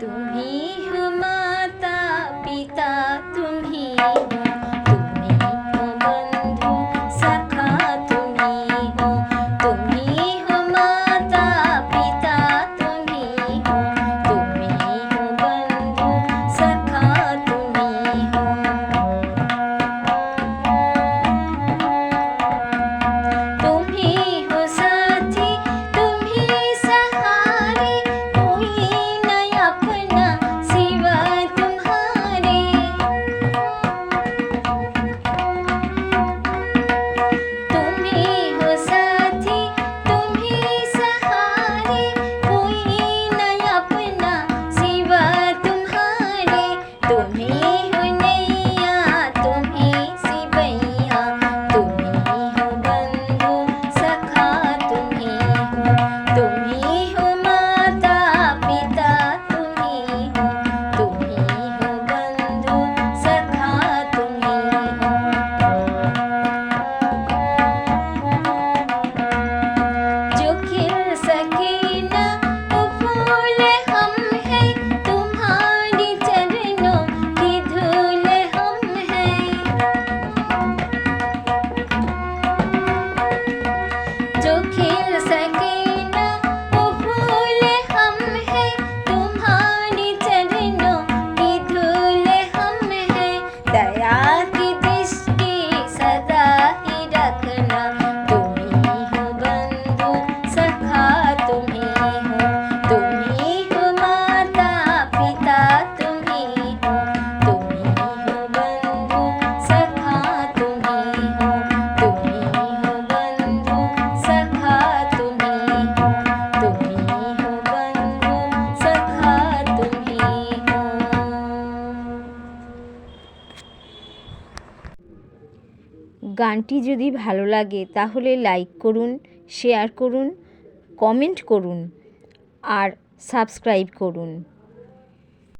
तुम्ही हो माता पिता, तुम्ही हो बंधु सखा, तुम्ही हो माता पिता, तुम्ही हो बंधु सखा, तुम्ही हो। तुम्ही हो साथी, तुम्ही सहारे, कोई न अपना सिवा तुम्हारे। तुम्ही हो साथी, तुम्ही सहारे, कोई न अपना सिवा तुम्हारे। तुम्ही हो नैया, तुम्ही सिवैया, तुम्ही हो बंधु सखा, तुम्ही हो माता पिता, तुम्ही हो बंधु सखा, तुम्ही हो। जो खिल सके न वो फूल हम हैं, तुम्हारी चरणों की धूल हम हैं। जो खिल सके न वो फूल हम हैं, तुम्हारी चरणों की धूल हम हैं। दया की दृष्टि सदा ही रखना, तुम्ही हो बंधु सखा, तुम्ही हो माता पिता, तुम्ही हो बंधु सखा, तुम्ही हो बंधु सखा, तुम्ही हो बंधु सखा, तुम्ही हो। গানটি যদি ভালো লাগে তাহলে লাইক করুন, শেয়ার করুন, কমেন্ট করুন আর সাবস্ক্রাইব করুন।